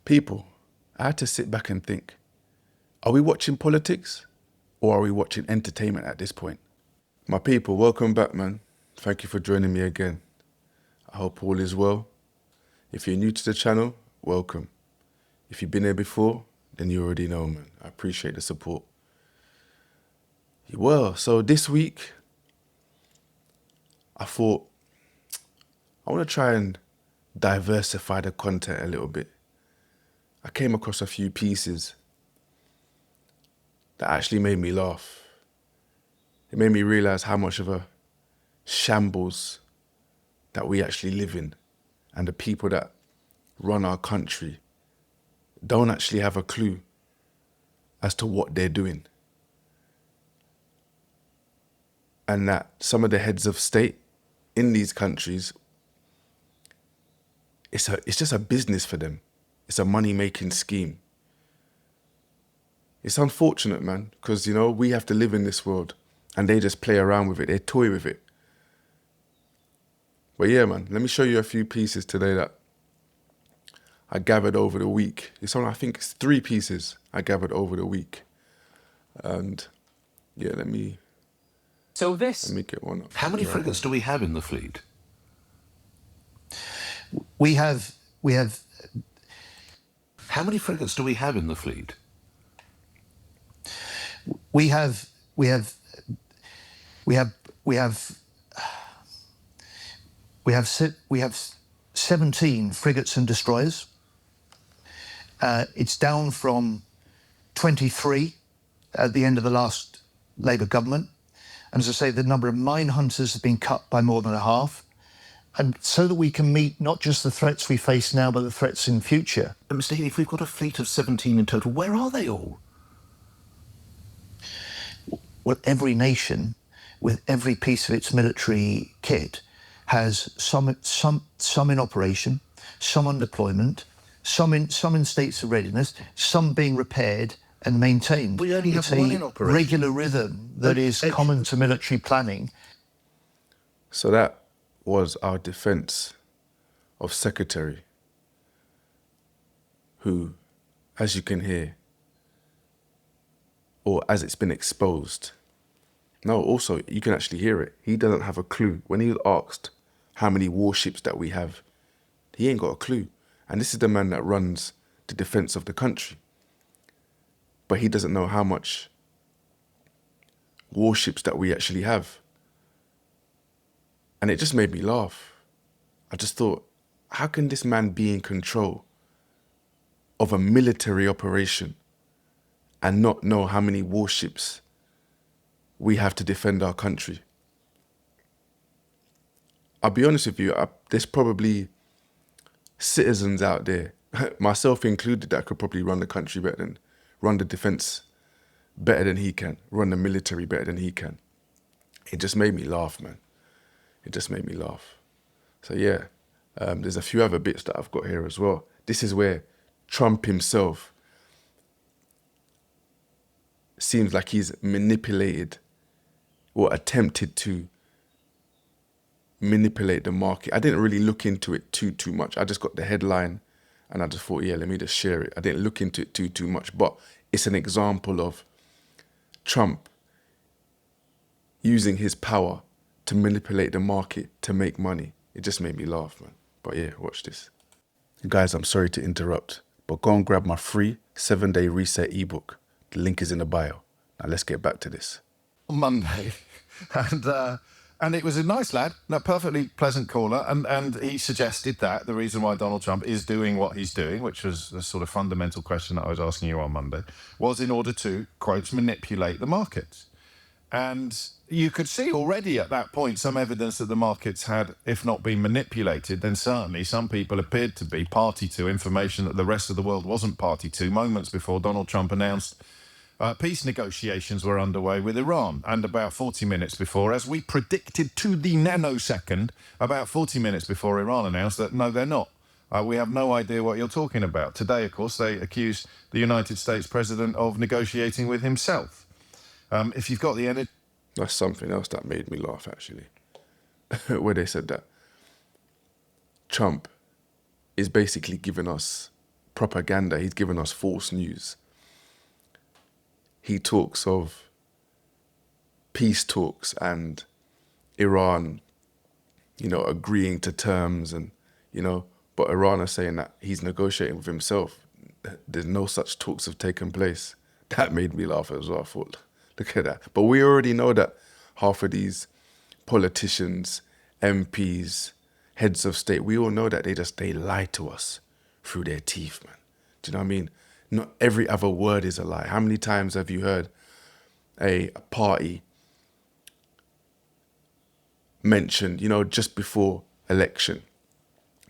People, I had to sit back and think, are we watching politics or are we watching entertainment at this point? My people, welcome back, man. Thank you for joining me again. I hope all is well. If you're new to the channel, welcome. If you've been here before, then you already know, man. I appreciate the support. Well, so this week, I thought I want to try and diversify the content a little bit. I came across a few pieces that actually made me laugh. It made me realize how much of a shambles that we actually live in, and the people that run our country don't actually have a clue as to what they're doing. And that some of the heads of state in these countries, it's just a business for them. It's a money-making scheme. It's unfortunate, man, because, you know, we have to live in this world and they just play around with it. They toy with it. But yeah, man, let me show you a few pieces today that I gathered over the week. I think it's 3 pieces I gathered over the week. And yeah, let me get one up. How many frigates do we have in the fleet? We have. How many frigates do we have in the fleet? We have 17 frigates and destroyers. It's down from 23 at the end of the last Labour government. And as I say, the number of mine hunters has been cut by more than a half. And so that we can meet not just the threats we face now, but the threats in future. Mr. Healy, if we've got a fleet of 17 in total, where are they all? Well, every nation, with every piece of its military kit, has some in operation, some on deployment, some in states of readiness, some being repaired and maintained. We only have one in operation. Regular rhythm that is common to military planning. So that was our defense of secretary, who, as you can hear, or as it's been exposed, no, also you can actually hear it. He doesn't have a clue. When he was asked how many warships that we have, he ain't got a clue. And this is the man that runs the defense of the country. But he doesn't know how much warships that we actually have. And it just made me laugh. I just thought, how can this man be in control of a military operation and not know how many warships we have to defend our country? I'll be honest with you, there's probably citizens out there, myself included, that could probably run the country better than, run the defense better than he can, run the military better than he can. It just made me laugh, man. It just made me laugh. So yeah, there's a few other bits that I've got here as well. This is where Trump himself seems like he's manipulated or attempted to manipulate the market. I didn't really look into it too much. I just got the headline and I just thought, yeah, let me just share it. I didn't look into it too much, but it's an example of Trump using his power to manipulate the market to make money. It just made me laugh, man. But yeah, watch this. Guys, I'm sorry to interrupt, but go and grab my free 7-day reset ebook. The link is in the bio. Now let's get back to this. On Monday, and it was a nice lad, a perfectly pleasant caller, and he suggested that the reason why Donald Trump is doing what he's doing, which was the sort of fundamental question that I was asking you on Monday, was in order to, quote, manipulate the markets. And you could see already at that point some evidence that the markets had, if not been manipulated, then certainly some people appeared to be party to information that the rest of the world wasn't party to, moments before Donald Trump announced peace negotiations were underway with Iran. And about 40 minutes before, as we predicted to the nanosecond, about 40 minutes before Iran announced that, no, they're not. We have no idea what you're talking about. Today, of course, they accuse the United States president of negotiating with himself. If you've got the energy... That's something else that made me laugh, actually, where they said that Trump is basically giving us propaganda. He's given us false news. He talks of peace talks and Iran, agreeing to terms and, but Iran are saying that he's negotiating with himself. There's no such talks have taken place. That made me laugh as well. I thought, look at that. But we already know that half of these politicians, MPs, heads of state, we all know that they lie to us through their teeth, man. Do you know what I mean? Not every other word is a lie. How many times have you heard a party mentioned, just before election?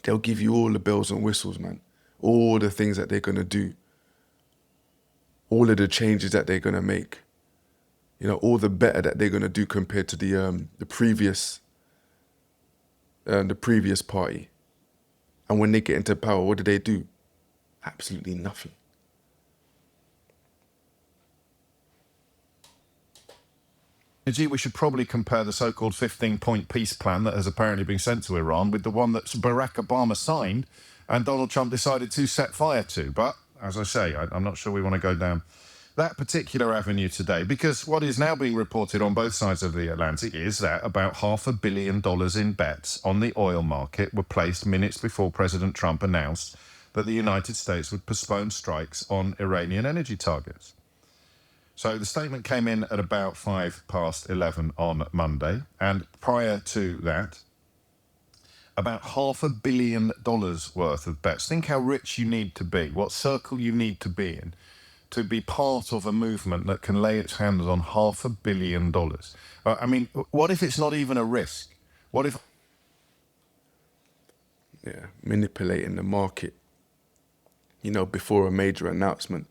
They'll give you all the bells and whistles, man. All the things that they're going to do. All of the changes that they're going to make. All the better that they're going to do compared to the previous party. And when they get into power, what do? Absolutely nothing. Gee, we should probably compare the so-called 15-point peace plan that has apparently been sent to Iran with the one that Barack Obama signed and Donald Trump decided to set fire to. But, as I say, I'm not sure we want to go down that particular avenue today, because what is now being reported on both sides of the Atlantic is that about $500 million in bets on the oil market were placed minutes before President Trump announced that the United States would postpone strikes on Iranian energy targets. So the statement came in at about 11:05 on Monday, and prior to that, about $500 million worth of bets. Think how rich you need to be, what circle you need to be in, to be part of a movement that can lay its hands on $500 million. I mean, what if it's not even a risk? What if... Yeah, manipulating the market, before a major announcement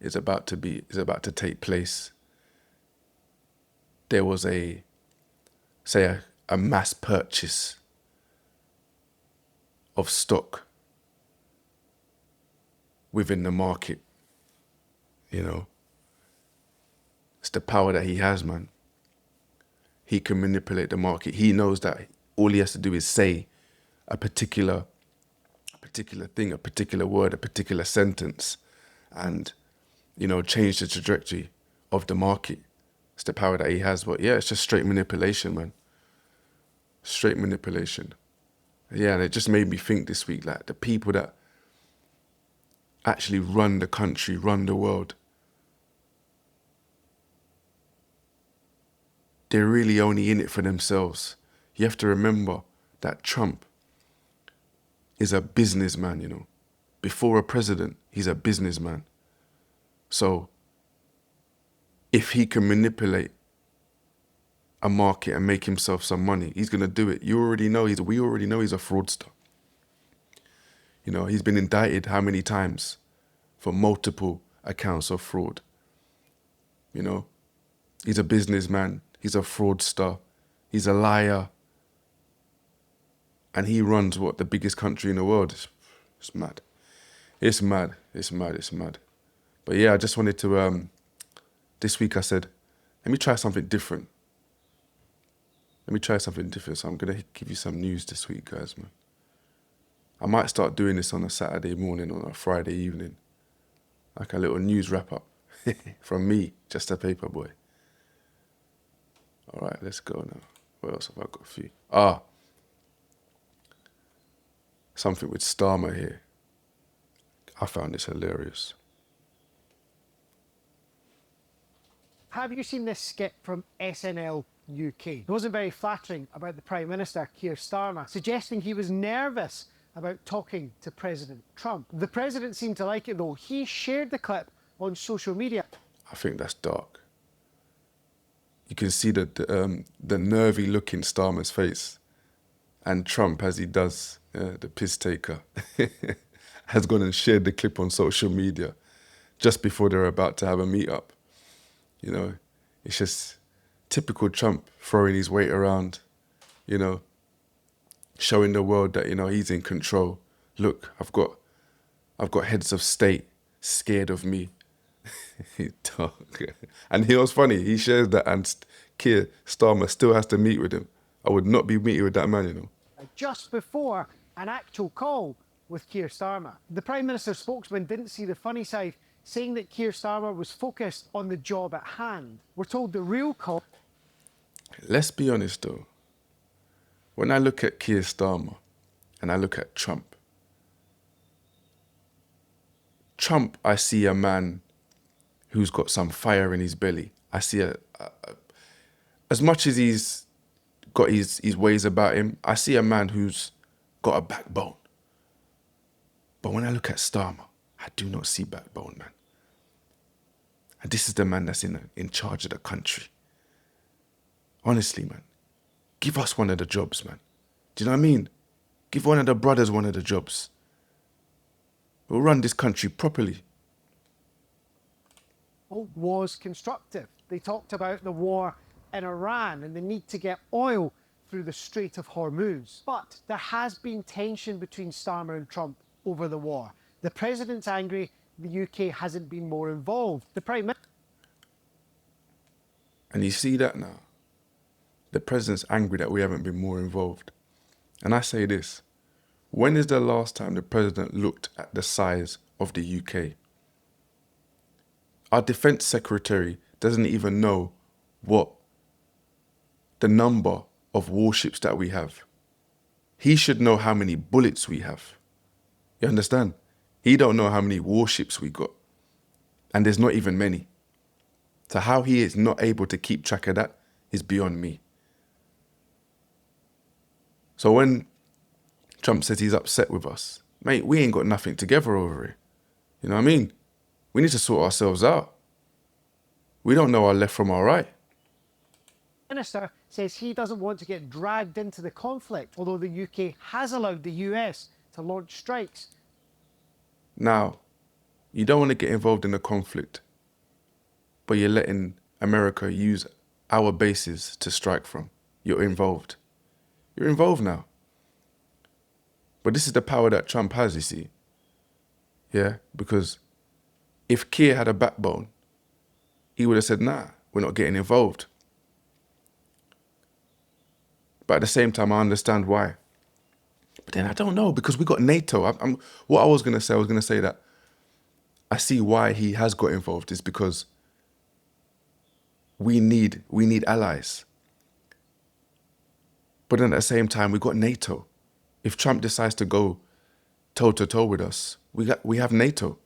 is about to take place. There was a mass purchase of stock within the market. It's the power that he has, man. He can manipulate the market. He knows that all he has to do is say a particular thing, a particular word, a particular sentence, and change the trajectory of the market. It's the power that he has. But yeah, it's just straight manipulation, man. Straight manipulation. Yeah, and it just made me think this week, like the people that actually run the country, run the world, they're really only in it for themselves. You have to remember that Trump is a businessman, Before a president, he's a businessman. So if he can manipulate a market and make himself some money, he's going to do it. We already know he's a fraudster. He's been indicted how many times for multiple accounts of fraud. He's a businessman. He's a fraudster. He's a liar. And he runs the biggest country in the world. It's mad. It's mad. But yeah, I just wanted to, this week I said, let me try something different. So I'm going to give you some news this week, guys, man. I might start doing this on a Saturday morning or a Friday evening. Like a little news wrap-up from me, just a paper boy. All right, let's go now. What else have I got for you? Something with Starmer here. I found this hilarious. Have you seen this skit from SNL UK? It wasn't very flattering about the Prime Minister, Keir Starmer, suggesting he was nervous about talking to President Trump. The President seemed to like it though. He shared the clip on social media. I think that's dark. You can see the nervy look in Starmer's face. And Trump, as he does, the piss taker, has gone and shared the clip on social media just before they're about to have a meet-up. It's just typical Trump throwing his weight around, showing the world that, he's in control. Look, I've got heads of state scared of me. And he was funny. He shares that, and Keir Starmer still has to meet with him. I would not be meeting with that man, Just before an actual call with Keir Starmer. The Prime Minister's spokesman didn't see the funny side, saying that Keir Starmer was focused on the job at hand. We're told the real cause... Let's be honest though. When I look at Keir Starmer and I look at Trump, I see a man who's got some fire in his belly. I see as much as he's got his ways about him, I see a man who's got a backbone. But when I look at Starmer, I do not see backbone, man. And this is the man that's in charge of the country. Honestly, man, give us one of the jobs, man. Do you know what I mean? Give one of the brothers one of the jobs. We'll run this country properly. was constructive. They talked about the war in Iran and the need to get oil through the Strait of Hormuz. But there has been tension between Starmer and Trump over the war. The president's angry the UK hasn't been more involved. The Prime Minister... And you see that now. The president's angry that we haven't been more involved. And I say this, when is the last time the president looked at the size of the UK? Our defense secretary doesn't even know what the number of warships that we have. He should know how many bullets we have. You understand? He don't know how many warships we got. And there's not even many. So how he is not able to keep track of that is beyond me. So when Trump says he's upset with us, mate, we ain't got nothing together over it. You know what I mean? We need to sort ourselves out. We don't know our left from our right. Minister says he doesn't want to get dragged into the conflict, although the UK has allowed the US to launch strikes. Now, you don't want to get involved in the conflict, but you're letting America use our bases to strike from. You're involved. You're involved now. But this is the power that Trump has, you see. Yeah, because if Keir had a backbone, he would have said, nah, we're not getting involved. But at the same time, I understand why. But then I don't know, because we got NATO. What I was going to say that I see why he has got involved is because we need allies. But then at the same time, we got NATO. If Trump decides to go toe-to-toe with us, we have NATO.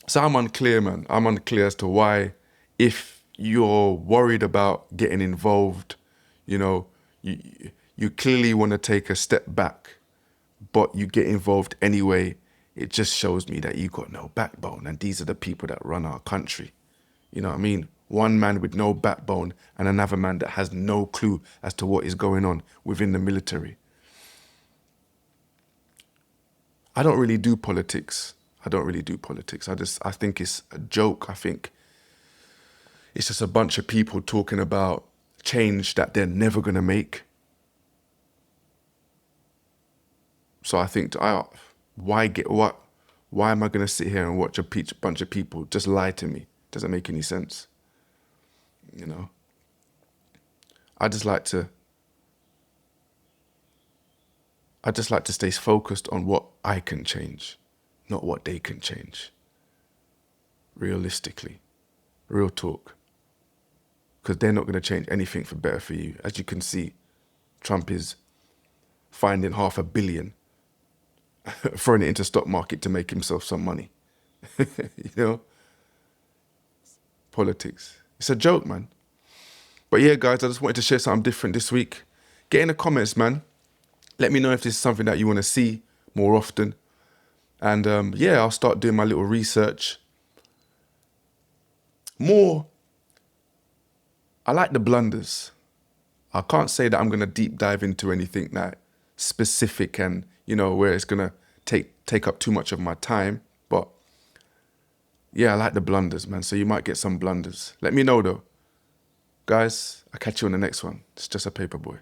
So I'm unclear, man. I'm unclear as to why, if you're worried about getting involved, you know, you clearly want to take a step back, but you get involved anyway. It just shows me that you got no backbone, and these are the people that run our country. You know what I mean? One man with no backbone and another man that has no clue as to what is going on within the military. I don't really do politics. I think it's a joke. I think it's just a bunch of people talking about change that they're never going to make. So I think, why am I going to sit here and watch a bunch of people just lie to me? Doesn't make any sense. You know, I just like to stay focused on what I can change, not what they can change. Realistically, real talk. Because they're not going to change anything for better for you. As you can see, Trump is finding $500 million, throwing it into stock market to make himself some money. You know? Politics. It's a joke, man. But yeah, guys, I just wanted to share something different this week. Get in the comments, man. Let me know if this is something that you want to see more often. And yeah, I'll start doing my little research. I like the blunders. I can't say that I'm going to deep dive into anything that specific and, you know, where it's going to take up too much of my time. But yeah, I like the blunders, man. So you might get some blunders. Let me know, though. Guys, I'll catch you on the next one. It's just a paper boy.